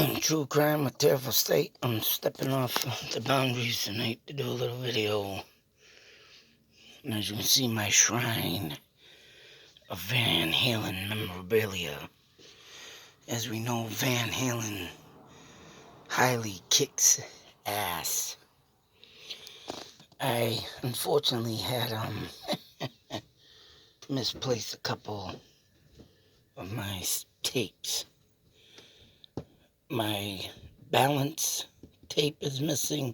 True crime with terrible state. I'm stepping off the boundaries tonight to do a little video. And as you can see, my shrine of Van Halen memorabilia. As we know, Van Halen highly kicks ass. I unfortunately had misplaced a couple of my tapes. My balance tape is missing,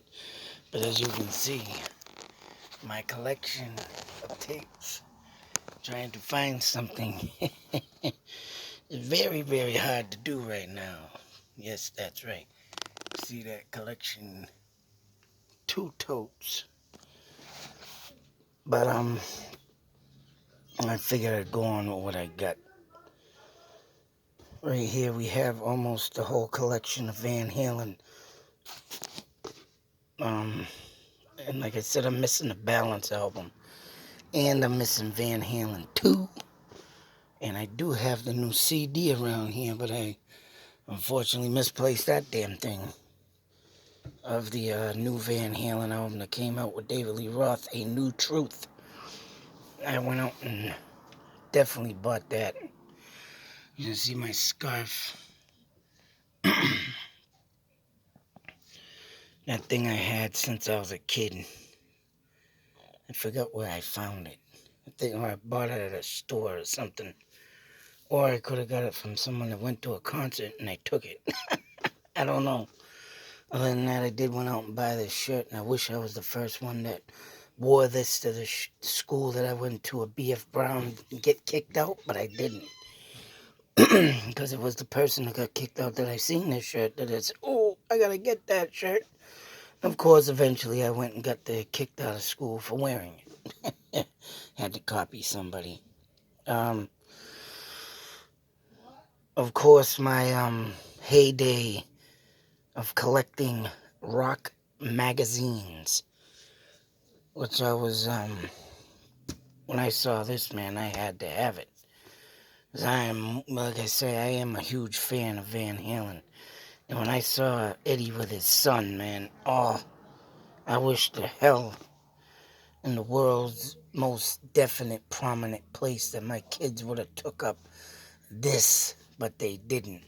but as you can see, my collection of tapes, trying to find something is very, very hard to do right now. Yes, that's right. See that collection, 2 totes. But I figured I'd go on with what I got. Right here we have almost the whole collection of Van Halen. And like I said, I'm missing the Balance album. And I'm missing Van Halen 2. And I do have the new CD around here, but I unfortunately misplaced that damn thing. Of the new Van Halen album that came out with David Lee Roth, A New Truth. I went out and definitely bought that. You can see my scarf. That thing I had since I was a kid. I forgot where I found it. I think I bought it at a store or something. Or I could have got it from someone that went to a concert and I took it. I don't know. Other than that, I did went out and buy this shirt, and I wish I was the first one that wore this to the school that I went to, a B.F. Brown, and get kicked out, but I didn't. Because it was the person that got kicked out that I seen this shirt that is, oh, I gotta get that shirt. Of course, eventually I went and got kicked out of school for wearing it. Had to copy somebody. Of course, my heyday of collecting rock magazines, which I was, when I saw this, man, I had to have it. 'Cause I am, like I say, I am a huge fan of Van Halen. And when I saw Eddie with his son, man, oh, I wish to hell in the world's most definite, prominent place that my kids would have took up this, but they didn't.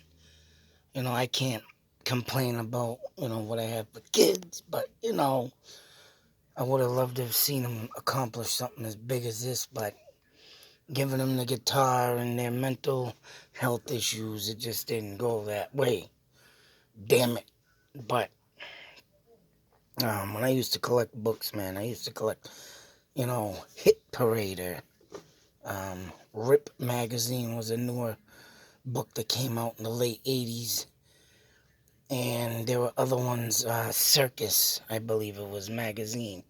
You know, I can't complain about, what I have for kids, but, I would have loved to have seen them accomplish something as big as this, but giving them the guitar and their mental health issues, it just didn't go that way. Damn it. But when I used to collect books, man, I used to collect, Hit Parader. Rip Magazine was a newer book that came out in the late 80s. And there were other ones, Circus, I believe it was, magazine.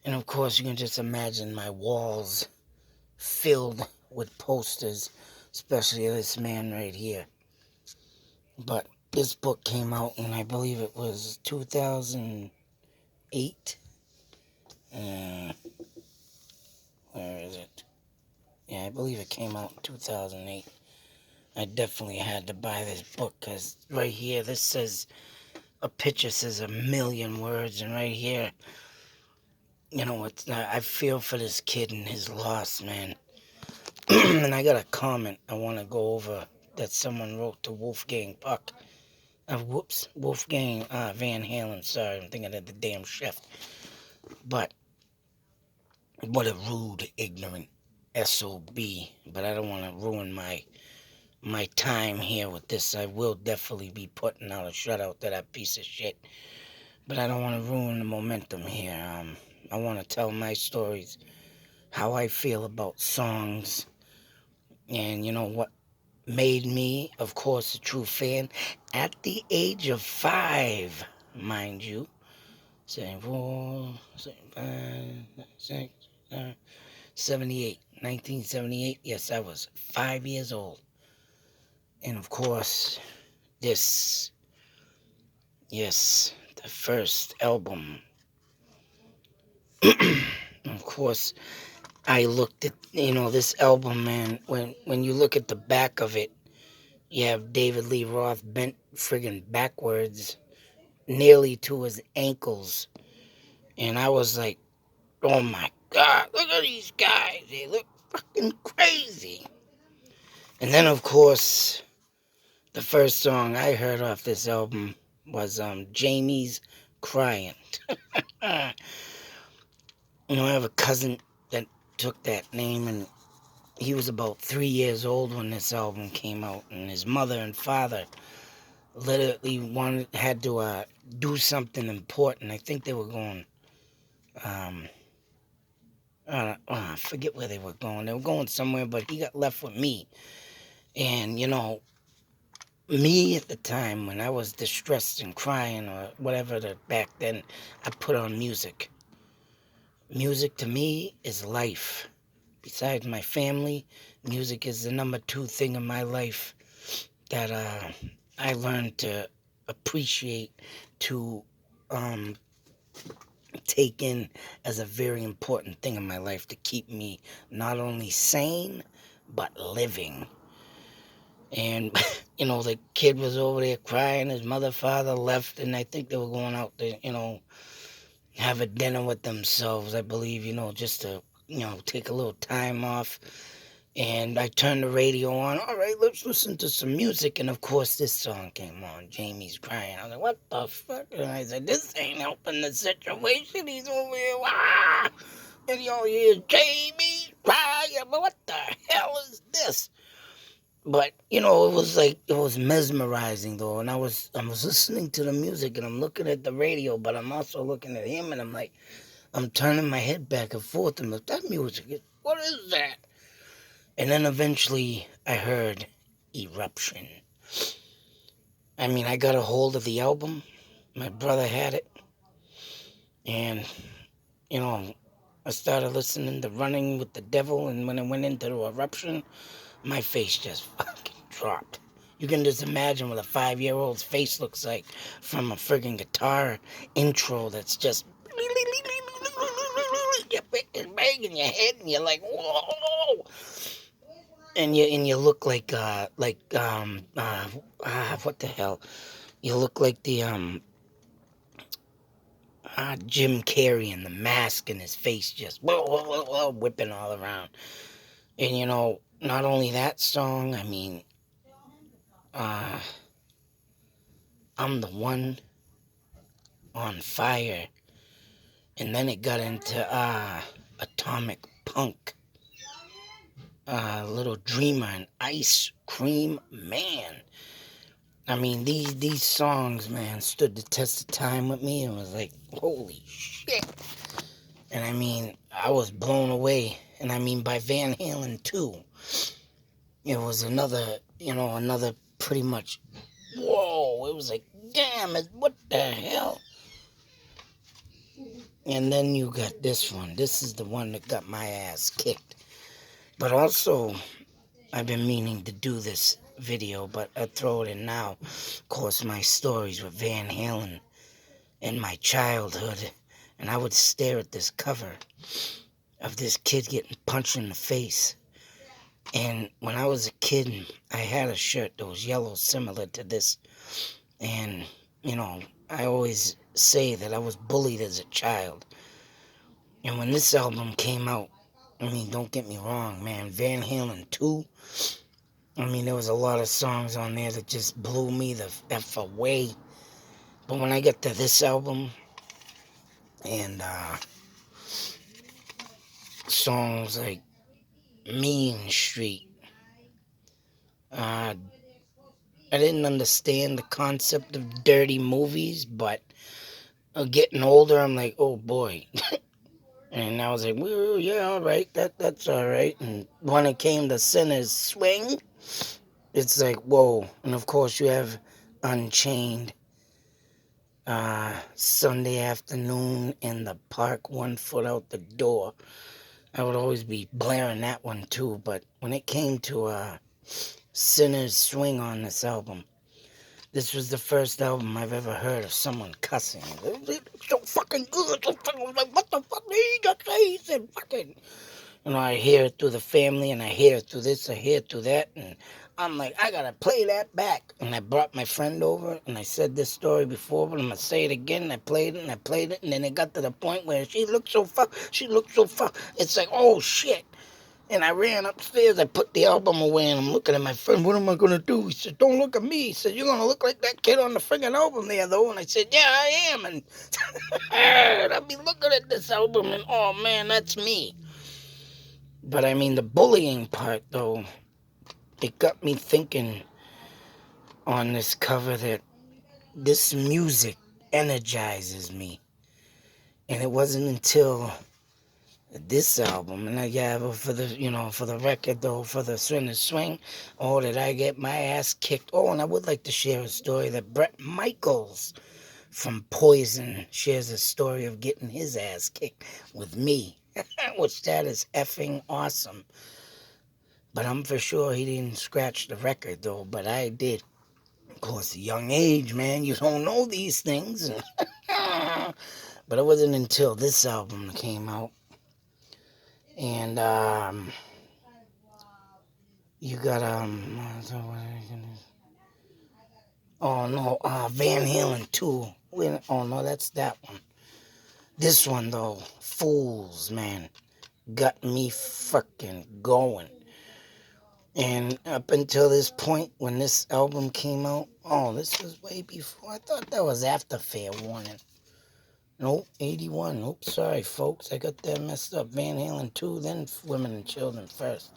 And of course, you can just imagine my walls filled with posters, especially of this man right here. But this book came out in, I believe it was 2008. Where is it? Yeah, I believe it came out in 2008. I definitely had to buy this book because right here, this says, a picture says 1,000,000 words, and right here, I feel for this kid and his loss, man. And I got a comment I want to go over that someone wrote to Wolfgang Puck. Wolfgang Van Halen, sorry, I'm thinking of the damn chef. But, what a rude, ignorant SOB. But I don't want to ruin my time here with this. I will definitely be putting out a shutout to that piece of shit. But I don't want to ruin the momentum here. I want to tell my stories, how I feel about songs, and what made me, of course, a true fan at the age of 5, mind you. 74, 75, 76, 78, 1978. Yes, I was 5 years old. And of course, this, yes, the first album. Of course, I looked at, this album, man. When you look at the back of it, You have David Lee Roth bent friggin' backwards, nearly to his ankles. And I was like, oh my God, look at these guys. They look fucking crazy. And then, of course, the first song I heard off this album was Jamie's Crying. I have a cousin that took that name, and he was about 3 years old when this album came out, and his mother and father literally had to do something important. I think they were going, I forget where they were going. They were going somewhere, but he got left with me. And, me at the time when I was distressed and crying or whatever, back then, I put on music. Music to me is life. Besides my family, music is the number 2 thing in my life that I learned to appreciate, to take in as a very important thing in my life to keep me not only sane, but living. And, the kid was over there crying. His mother, father left, and I think they were going out to, have a dinner with themselves, I believe, just to, take a little time off. And I turned the radio on. All right, let's listen to some music. And, of course, this song came on, Jamie's Crying. I was like, what the fuck? And I said, this ain't helping the situation. He's over here. Ah! And you hear Jamie's Crying. But what the hell is this? But, it was mesmerizing, though. And I was listening to the music, and I'm looking at the radio, but I'm also looking at him, and I'm like, I'm turning my head back and forth, and like, that music, what is that? And then eventually I heard Eruption. I mean, I got a hold of the album. My brother had it. And, I started listening to Running with the Devil. And when I went into the Eruption, my face just fucking dropped. You can just imagine what a 5-year-old's face looks like from a friggin' guitar intro that's just... You're banging your head and you're like, whoa! And you look like what the hell? You look like the Jim Carrey in The Mask, and his face just whipping all around. And not only that song, I mean, I'm the One, On Fire, and then it got into Atomic Punk, Little Dreamer, and Ice Cream Man. I mean, these songs, man, stood the test of time with me, and was like, holy shit. And I mean, I was blown away. And I mean, by Van Halen too. It was another pretty much, whoa, it was like, damn it, what the hell? And then you got this one. This is the one that got my ass kicked. But also, I've been meaning to do this video, but I throw it in now. Of course, my stories with Van Halen in my childhood. And I would stare at this cover of this kid getting punched in the face. And when I was a kid, I had a shirt that was yellow, similar to this. And, I always say that I was bullied as a child. And when this album came out, I mean, don't get me wrong, man, Van Halen 2, I mean, there was a lot of songs on there that just blew me the F away. But when I get to this album, and songs like Mean Street, I didn't understand the concept of dirty movies, but getting older, I'm like, oh boy. And I was like, well, yeah, all right, that's all right. And when it came to Sinner's Swing, it's like, whoa. And of course, you have Unchained, Sunday Afternoon in the Park, 1 Foot Out the Door. I would always be blaring that one too. But when it came to Sinner's Swing on this album, this was the first album I've ever heard of someone cussing. It's so fucking good. So fucking, like, what the fuck did he just say? He said fucking. I hear it through the family, and I hear it through this, I hear it through that, and I'm like, I gotta play that back. And I brought my friend over, and I said this story before, but I'm gonna say it again. And I played it, and I played it, and then it got to the point where she looked so fuck. It's like, oh shit. And I ran upstairs, I put the album away, and I'm looking at my friend, what am I gonna do? He said, don't look at me. He said, you're gonna look like that kid on the friggin' album there, though. And I said, yeah, I am. And I'll be looking at this album, and oh man, that's me. But I mean, the bullying part, though, it got me thinking on this cover that this music energizes me. And it wasn't until this album, and yeah, but for the for the record though, for the swing and swing, oh, did I get my ass kicked? Oh, and I would like to share a story that Brett Michaels from Poison shares a story of getting his ass kicked with me, which that is effing awesome. But I'm for sure he didn't scratch the record though, but I did. Of course, a young age, man, you don't know these things. But it wasn't until this album came out, and you got oh no, Van Halen 2. Oh no, that's that one. This one though, Fools, man, got me fucking going. And up until this point, when this album came out, oh, this was way before. I thought that was after Fair Warning. Nope, 81. Nope, sorry, folks. I got that messed up. Van Halen 2, then Women and Children first.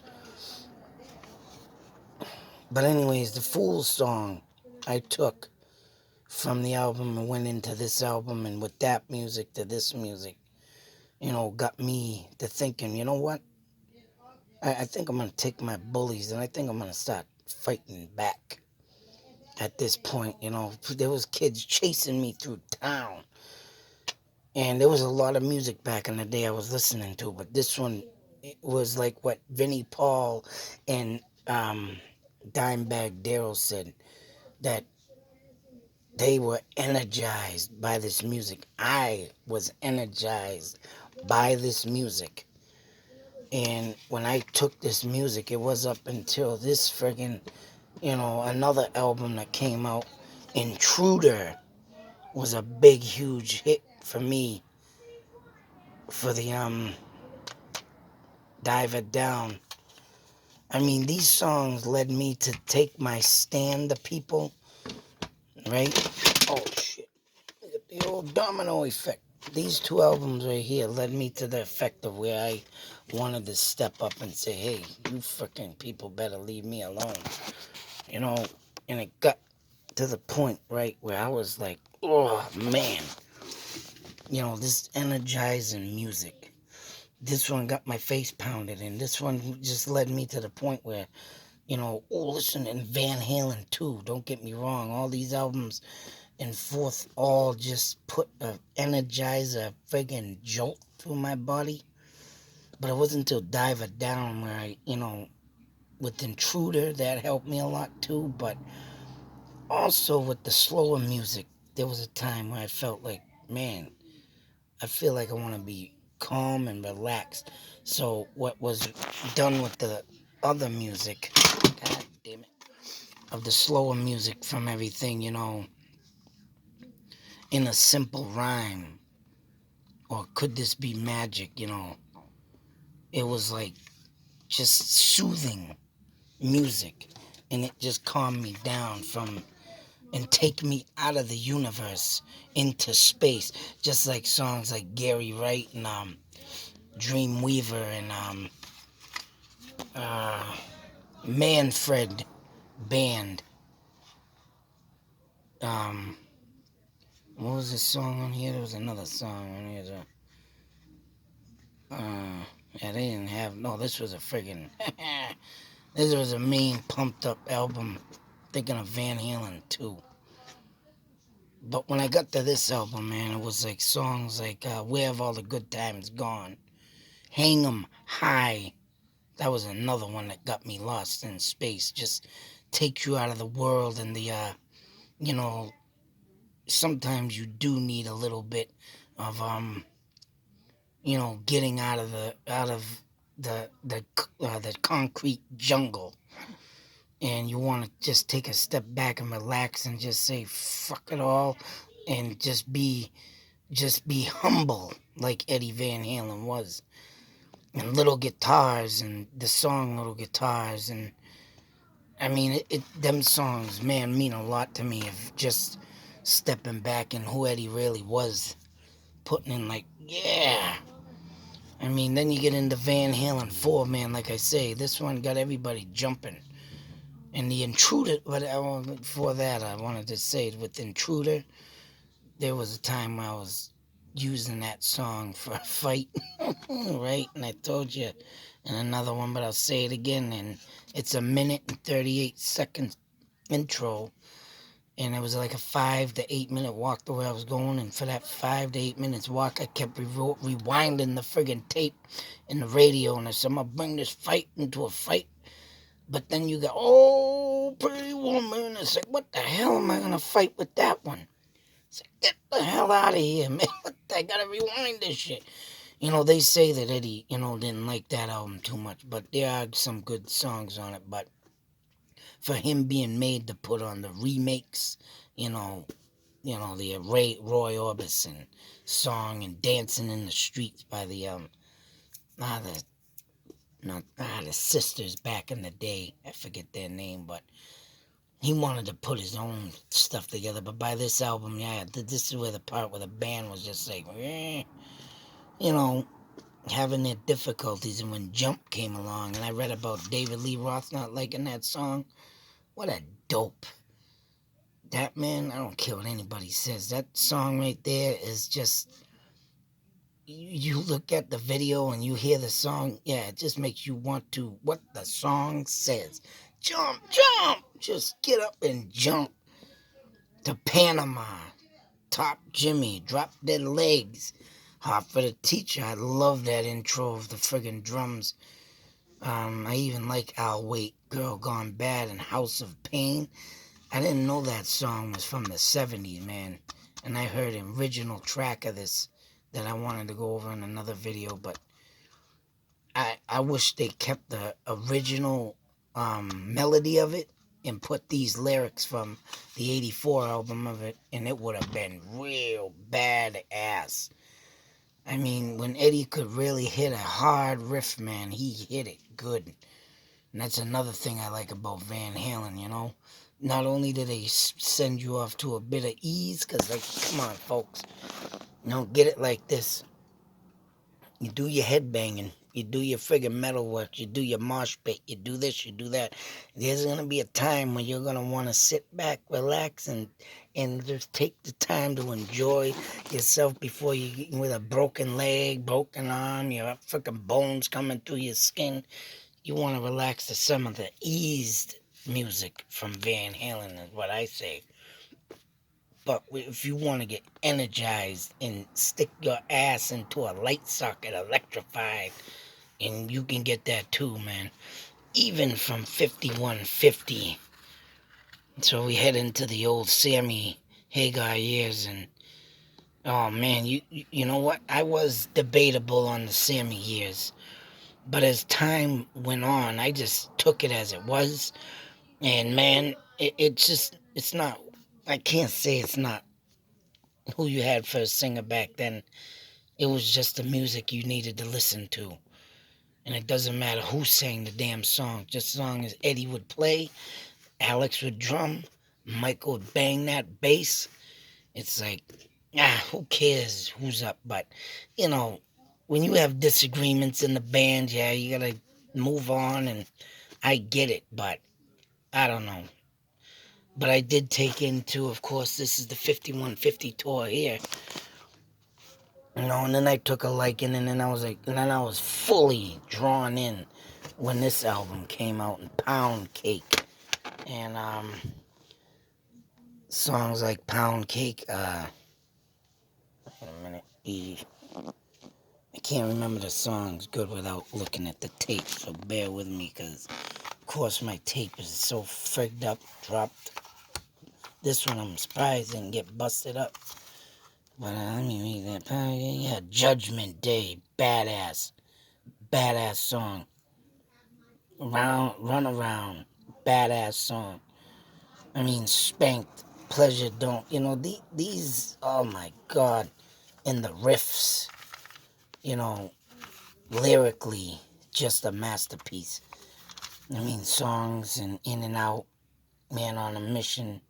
But anyways, the Fools song I took from the album and went into this album, and with that music to this music, got me to thinking, you know what? I think I'm going to take my bullies, and I think I'm going to start fighting back at this point. There was kids chasing me through town, and there was a lot of music back in the day I was listening to, but this one, it was like what Vinnie Paul and Dimebag Darrell said, that they were energized by this music. I was energized by this music. And when I took this music, it was up until this friggin', another album that came out, Intruder, was a big, huge hit for me for the Dive It Down. I mean, these songs led me to take my stand to people, right? Oh, shit. Look at the old domino effect. These two albums right here led me to the effect of where I wanted to step up and say, hey, you freaking people better leave me alone. And it got to the point, right, where I was like, oh, man. This energizing music. This one got my face pounded, and this one just led me to the point where, listen, and Van Halen too, don't get me wrong, all these albums and forth all just put a energizer friggin' jolt through my body. But it wasn't until Dive It Down where with Intruder, that helped me a lot too, but also with the slower music, there was a time where I felt like, man, I feel like I want to be calm and relaxed. So what was done with the other music, god damn it, of the slower music from everything, in a simple rhyme, or could this be magic, it was like just soothing music, and it just calmed me down and take me out of the universe into space, just like songs like Gary Wright and Dreamweaver and Manfred Band. What was this song on here? There was another song on here. Yeah, they didn't have, no, this was a friggin', this was a mean pumped up album, thinking of Van Halen too. But when I got to this album, man, it was like songs like Where Have All the Good Times Gone? Hang 'em High. That was another one that got me lost in space. Just takes you out of the world, and you know, sometimes you do need a little bit of, getting out of the concrete jungle, and you want to just take a step back and relax and just say fuck it all, and just be humble like Eddie Van Halen was, and little guitars and the song Little Guitars, and I mean them songs, man, mean a lot to me of just stepping back and who Eddie really was, putting in like, yeah. I mean, then you get into Van Halen 4, man, like I say, this one got everybody jumping. And the Intruder, but before that, I wanted to say with Intruder, there was a time I was using that song for a fight, right? And I told you in another one, but I'll say it again. And it's a minute and 38 seconds intro, and it was like a 5 to 8 minute walk the way I was going. And for that 5 to 8 minutes walk, I kept rewinding the friggin' tape in the radio, and I said, I'm gonna bring this fight into a fight. But then you go, oh, pretty woman. It's like, what the hell am I gonna fight with that one? It's like, get the hell out of here, man. I gotta rewind this shit. They say that Eddie, didn't like that album too much, but there are some good songs on it. But for him being made to put on the remakes, you know, the Roy Orbison song and Dancing in the Streets by the the sisters back in the day. I forget their name, but he wanted to put his own stuff together. But by this album, yeah, this is where the part where the band was just like, you know, having their difficulties. And when Jump came along, and I read about David Lee Roth not liking that song, what a dope. That man, I don't care what anybody says. That song right there is just, you look at the video and you hear the song, yeah, it just makes you want to, what the song says. Jump, jump, just get up and jump. To Panama, Top Jimmy, Drop Dead Legs, Hot for the Teacher. I love that intro of the friggin' drums. I even like I'll Wait, Girl Gone Bad, and House of Pain. I didn't know that song was from the 70s, man. And I heard an original track of this that I wanted to go over in another video, but I wish they kept the original melody of it and put these lyrics from the 84 album of it, and it would have been real badass. I mean, when Eddie could really hit a hard riff, man, he hit it good. And that's another thing I like about Van Halen, Not only do they send you off to a bit of ease, because, like, come on, folks, get it like this. You do your head banging, you do your friggin' metal work, you do your mosh pit, you do this, you do that. There's gonna be a time when you're gonna want to sit back, relax, and just take the time to enjoy yourself before you get with a broken leg, broken arm, your freaking bones coming through your skin. You want to relax to some of the eased music from Van Halen, is what I say. But if you want to get energized and stick your ass into a light socket, electrified, and you can get that too, man. Even from 5150. So we head into the old Sammy Hagar years, and oh man, you know what? I was debatable on the Sammy years, but as time went on, I just took it as it was, and man, it's not. I can't say it's not who you had for a singer back then. It was just the music you needed to listen to. And it doesn't matter who sang the damn song. Just as long as Eddie would play, Alex would drum, Mike would bang that bass. It's like, who cares who's up? But, when you have disagreements in the band, yeah, you gotta move on, and I get it, but I don't know. But I did take into, of course, this is the 5150 tour here. And then I took a liking, and then I was fully drawn in when this album came out, in Pound Cake. And songs like Pound Cake, wait a minute, I can't remember the songs good without looking at the tape, so bear with me, because of course my tape is so frigged up, dropped. This one I'm surprised didn't get busted up. But let me read that. Yeah, Judgment Day, badass. badass song. Run around, badass song. I mean, spanked, pleasure don't. These. Oh my God, and the riffs. You know, lyrically, just a masterpiece. I mean, songs and In and Out, Man on a Mission,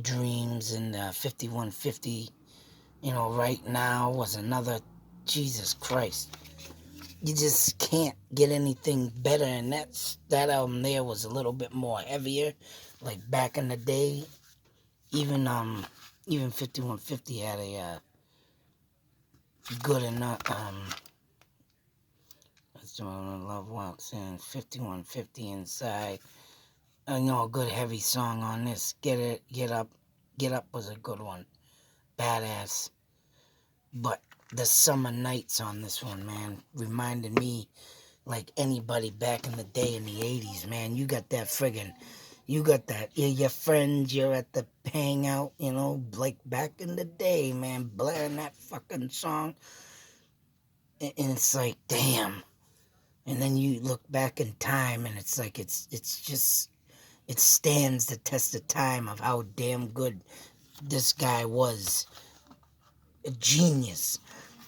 Dreams, and 5150. Right now was another. Jesus Christ. You just can't get anything better, and that album there was a little bit more heavier. Like back in the day, even 5150 had a good enough let's do Love Walks In, 5150 Inside. I know a good heavy song on this. Get Up was a good one. Badass. But the Summer Nights on this one, man, reminded me like anybody back in the day in the 80s, man. You got that, your friends, you're at the hangout, like back in the day, man, blaring that fucking song. And it's like, damn. And then you look back in time and it's like, it's just, it stands the test of time of how damn good this guy was. A genius.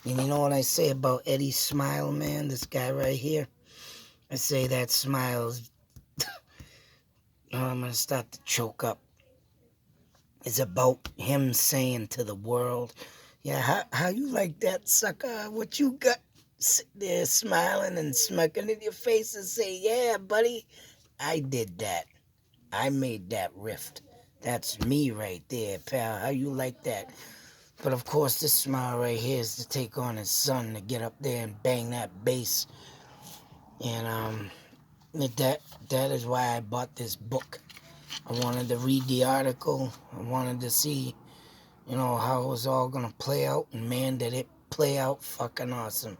And you know what I say about Eddie's smile, man? This guy right here. I say that smile's, I'm gonna start to choke up. It's about him saying to the world, yeah, how you like that, sucker? What you got? Sit there smiling and smirking in your face and say, yeah, buddy, I did that. I made that rift. That's me right there, pal. How you like that? But of course, this smile right here is to take on his son to get up there and bang that bass. And that is why I bought this book. I wanted to read the article. I wanted to see, how it was all gonna play out. And man, did it play out fucking awesome.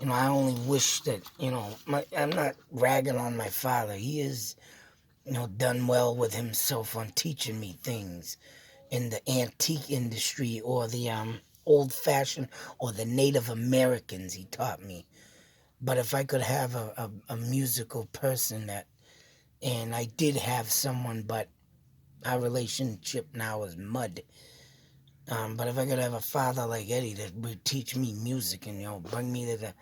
I only wish that, I'm not ragging on my father. He is, done well with himself on teaching me things in the antique industry or the old fashioned or the Native Americans he taught me. But if I could have a musical person and I did have someone, but our relationship now is mud. But if I could have a father like Eddie that would teach me music and, bring me to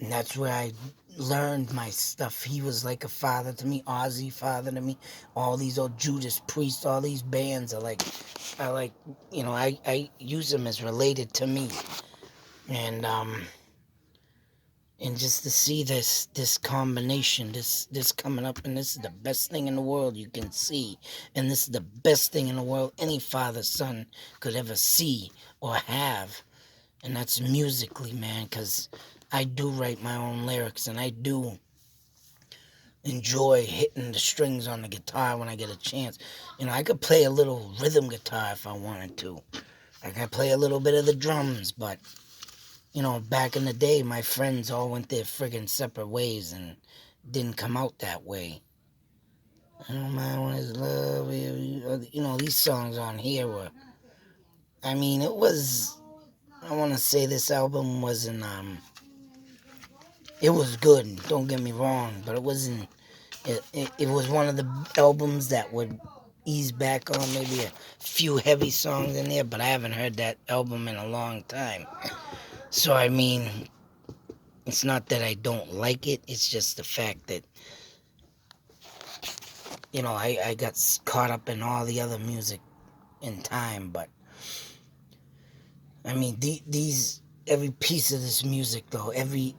and that's where I learned my stuff. He was like a father to me, Ozzy father to me. All these old Judas Priest, all these bands are like, I use them as related to me. And and just to see this combination, this coming up, and this is the best thing in the world you can see, and this is the best thing in the world any father son could ever see or have, and that's musically, man, because I do write my own lyrics, and I do enjoy hitting the strings on the guitar when I get a chance. I could play a little rhythm guitar if I wanted to. I could play a little bit of the drums, but back in the day, my friends all went their friggin' separate ways and didn't come out that way. I don't mind when it's love. These songs on here were. I mean, it was. I want to say this album wasn't. It was good. Don't get me wrong, but it wasn't. It was one of the albums that would ease back on maybe a few heavy songs in there, but I haven't heard that album in a long time. So I mean, it's not that I don't like it. It's just the fact that, I got caught up in all the other music in time. But, I mean, every piece of this music, though, every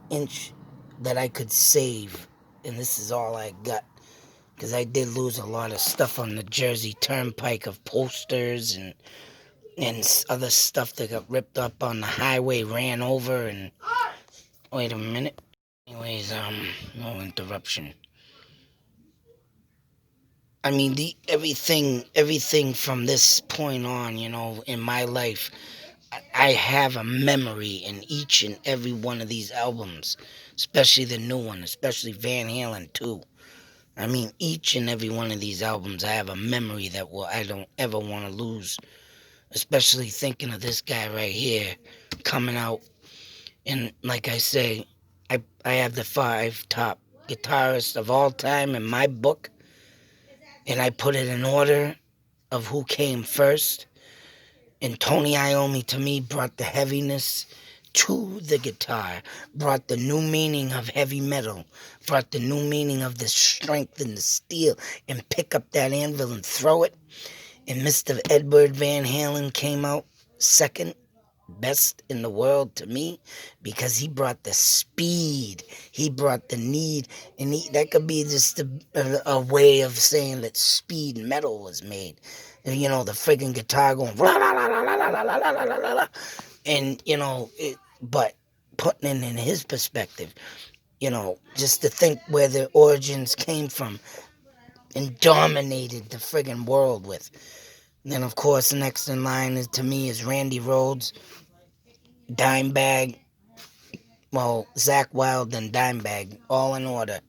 inch that I could save, and this is all I got, because I did lose a lot of stuff on the Jersey Turnpike of posters and other stuff that got ripped up on the highway, ran over, and wait a minute. Anyways, no interruption. I mean, everything from this point on, in my life, I have a memory in each and every one of these albums, especially the new one, especially Van Halen too. I mean, each and every one of these albums, I have a memory that I don't ever want to lose, especially thinking of this guy right here coming out And like I say, I have the 5 top guitarists of all time in my book, and I put it in order of who came first. And Tony Iommi to me brought the heaviness to the guitar, brought the new meaning of heavy metal, brought the new meaning of the strength and the steel, and pick up that anvil and throw it. And Mr. Edward Van Halen came out second best in the world to me because he brought the speed, he brought the need, and that could be just a way of saying that speed metal was made. You know, the friggin' guitar going, blah, blah, blah, blah, blah, blah, blah, blah, blah, blah, and, you know, but putting it in his perspective, you know, just to think where the origins came from and dominated the friggin' world with. And then, of course, next in line is to me is Randy Rhoads, Dimebag, well, Zach Wild and Dimebag, all in order.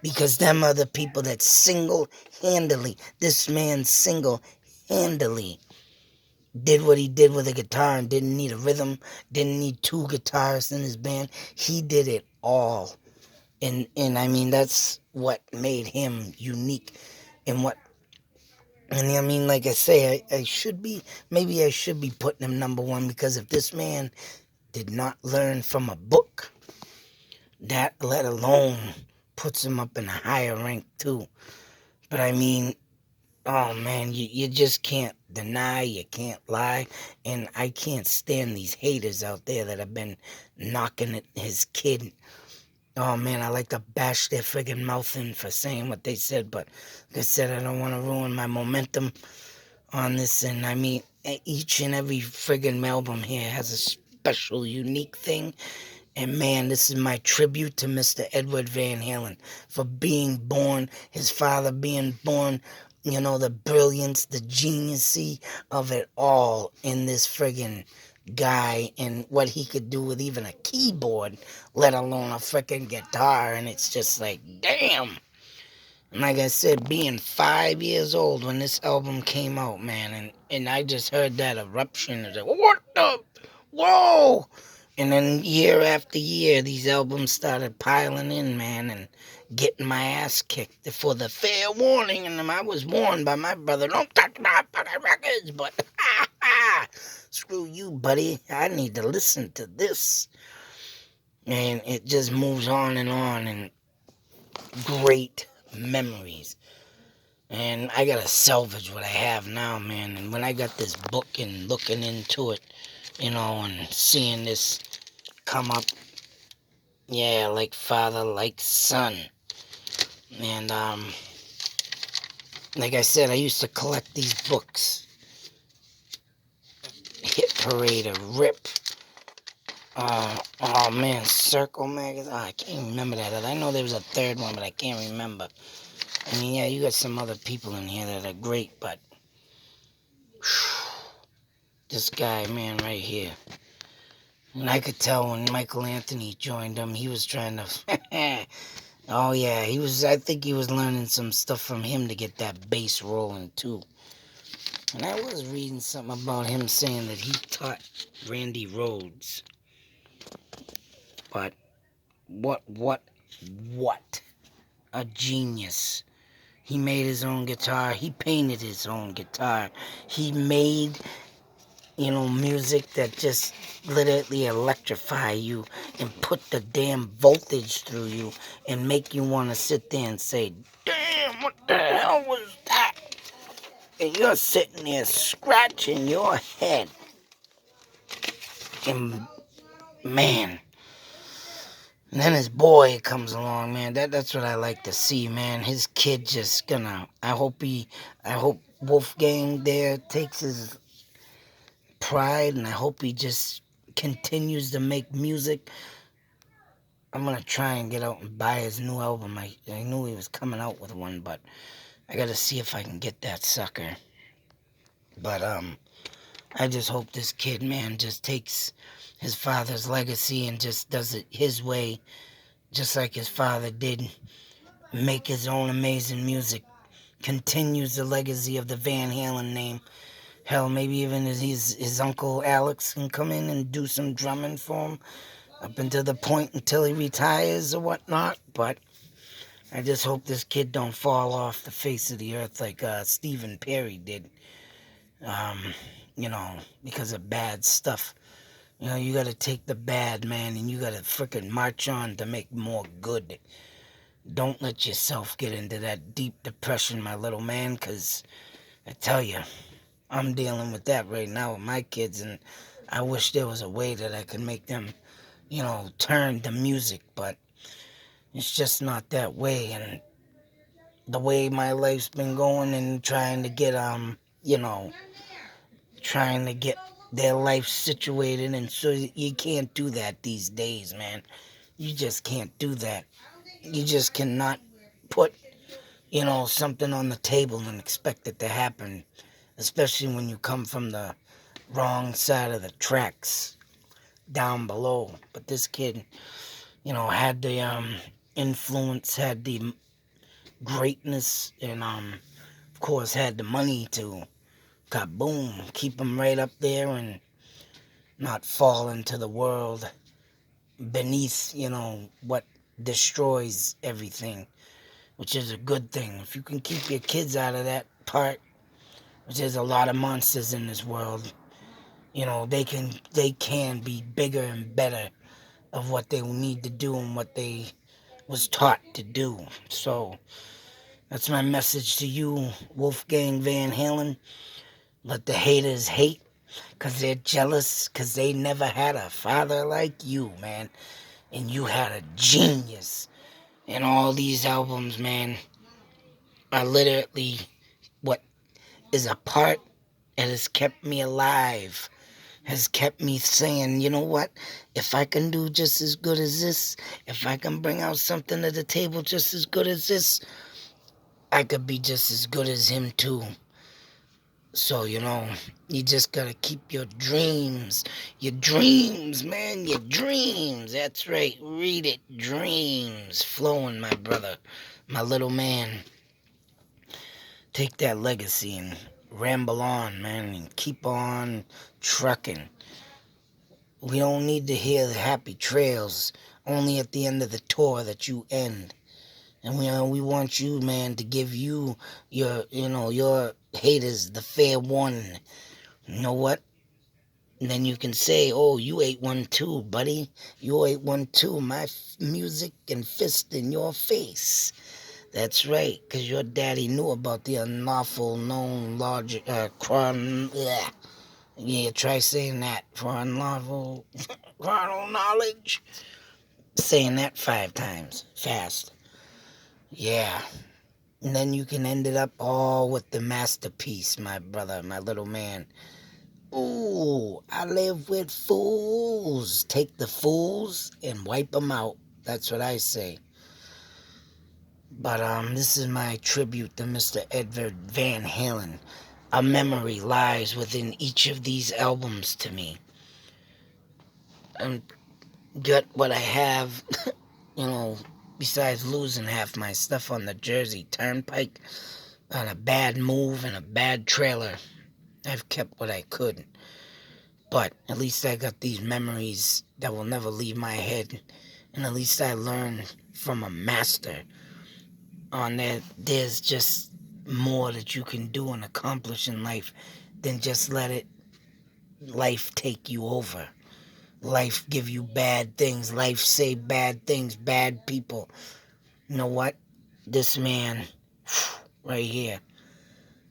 Because them are the people that single-handedly, this man single-handedly did what he did with a guitar and didn't need a rhythm, didn't need 2 guitarists in his band. He did it all. And I mean, that's what made him unique and what, and I mean, like I say, I should be, maybe I should be putting him number 1, because if this man did not learn from a book, that let alone puts him up in a higher rank too. But I mean, oh man, you just can't deny, you can't lie, and I can't stand these haters out there that have been knocking at his kid. Oh man, I like to bash their friggin' mouth in for saying what they said, but like I said, I don't want to ruin my momentum on this, and I mean, each and every friggin' album here has a special, unique thing. And man, this is my tribute to Mr. Edward Van Halen for being born, his father being born, you know, the brilliance, the geniusy of it all in this friggin' guy and what he could do with even a keyboard, let alone a friggin' guitar. And it's just like, damn. And like I said, being 5 years old when this album came out, man, and I just heard that eruption. I was like, what the? Whoa! And then year after year, these albums started piling in, man, and getting my ass kicked for the fair warning. And I was warned by my brother, don't touch my fucking records. But, screw you, buddy. I need to listen to this. And it just moves on, and great memories. And I gotta salvage what I have now, man. And when I got this book and looking into it, you know, and seeing this come up, yeah, like father, like son. And, like I said, I used to collect these books. Hit Parade, or Rip. Oh man, Circle Magazine. Oh, I can't remember that. I know there was a third one, but I can't remember. I mean, yeah, you got some other people in here that are great, but this guy, man, right here. And I could tell when Michael Anthony joined him, he was trying to... oh, yeah, I think he was learning some stuff from him to get that bass rolling, too. And I was reading something about him saying that he taught Randy Rhoads. But what a genius. He made his own guitar. He painted his own guitar. He made, you know, music that just literally electrify you and put the damn voltage through you and make you want to sit there and say, damn, what the hell was that? And you're sitting there scratching your head. And man, and then his boy comes along, man. That's what I like to see, man. His kid just gonna, I hope Wolfgang there takes his pride, and I hope he just continues to make music. I'm gonna try and get out and buy his new album. I knew he was coming out with one, but I gotta see if I can get that sucker. But I just hope this kid, man, just takes his father's legacy and just does it his way, just like his father did. Make his own amazing music. Continues the legacy of the Van Halen name. Hell, maybe even his uncle Alex can come in and do some drumming for him. up until the point until he retires or whatnot. But I just hope this kid don't fall off the face of the earth like Stephen Perry did. Um, you know, because of bad stuff. You know, you gotta take the bad, man, and you gotta frickin' march on to make more good. Don't let yourself get into that deep depression, my little man, 'cause I tell you, I'm dealing with that right now with my kids, and I wish there was a way that I could make them, turn to music, but it's just not that way. And the way my life's been going and you know, trying to get their life situated, and so you can't do that these days, man. You just can't do that. You just cannot put, something on the table and expect it to happen, especially when you come from the wrong side of the tracks down below. But this kid, had the influence, had the greatness, and of course had the money to kaboom, keep him right up there and not fall into the world beneath, what destroys everything, which is a good thing. If you can keep your kids out of that part, which there's a lot of monsters in this world, they can be bigger and better of what they need to do and what they was taught to do. So that's my message to you, Wolfgang Van Halen. Let the haters hate, 'cause they're jealous, 'cause they never had a father like you, man. And you had a genius. And all these albums, man, are literally what is a part that has kept me alive, has kept me saying, you know what, if I can do just as good as this, if I can bring out something to the table just as good as this, I could be just as good as him too. So, you just gotta keep your dreams, man, your dreams. That's right, read it, dreams flowing, my brother, my little man. Take that legacy and ramble on, man, and keep on trucking. We don't need to hear the happy trails, only at the end of the tour that you end. And we want you, man, to give your haters the fair one. You know what? And then you can say, oh, you ate one too, buddy. You ate one too. My music and fist in your face. That's right, 'cause your daddy knew about the unlawful known large crime. Yeah, try saying that for unlawful carnal knowledge. Saying that 5 times fast. Yeah. And then you can end it up all with the masterpiece, my brother, my little man. Ooh, I live with fools. Take the fools and wipe them out. That's what I say. But this is my tribute to Mr. Edward Van Halen. A memory lies within each of these albums to me. And got what I have, besides losing half my stuff on the Jersey Turnpike, on a bad move and a bad trailer. I've kept what I could. But at least I got these memories that will never leave my head. And at least I learned from a master on that there's just more that you can do and accomplish in life than just let life take you over. Life give you bad things. Life say bad things, bad people. You know what? This man, right here,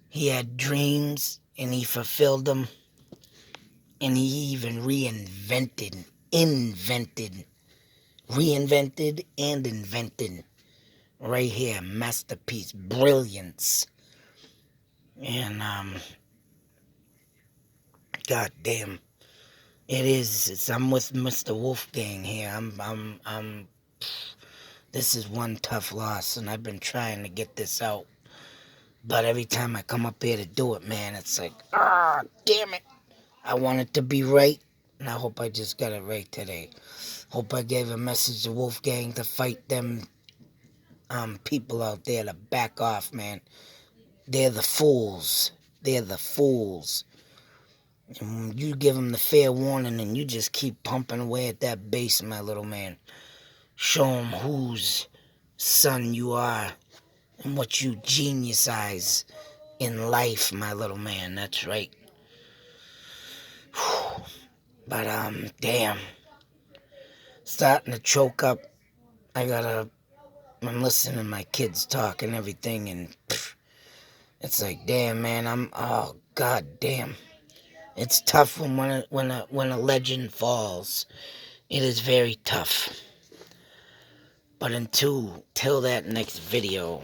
he had dreams and he fulfilled them. And he even reinvented and invented. Right here, masterpiece, brilliance. And, goddamn, I'm with Mr. Wolfgang here. This is one tough loss, and I've been trying to get this out. But every time I come up here to do it, man, it's like, damn it. I want it to be right, and I hope I just got it right today. Hope I gave a message to Wolfgang to fight them people out there to back off, man. They're the fools. They're the fools. And you give him the fair warning and you just keep pumping away at that bass, my little man. Show him whose son you are and what you geniusize in life, my little man. That's right. But, damn. Starting to choke up. I'm listening to my kids talk and everything, and it's like, damn, man, oh, god damn. It's tough when a legend falls. It is very tough. But till that next video,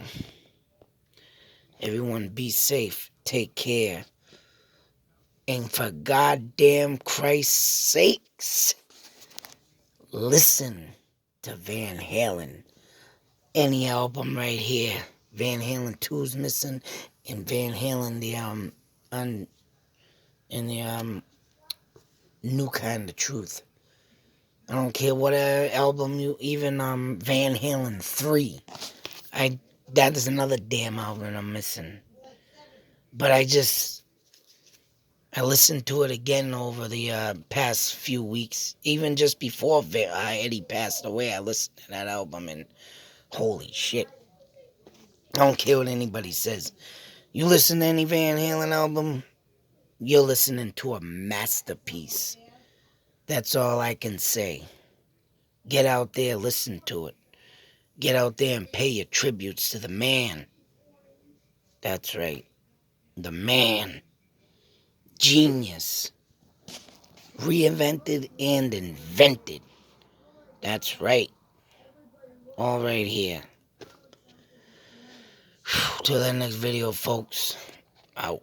everyone be safe, take care, and for goddamn Christ's sakes, listen to Van Halen. Any album right here. Van Halen 2's missing, and Van Halen the New Kind of Truth. I don't care what album even Van Halen 3. That is another damn album I'm missing. But I listened to it again over the past few weeks. Even just before Eddie passed away, I listened to that album and holy shit. I don't care what anybody says. You listen to any Van Halen album, you're listening to a masterpiece. That's all I can say. Get out there, listen to it. Get out there and pay your tributes to the man. That's right. The man. Genius. Reinvented and invented. That's right. All right here. Till the next video, folks. Out.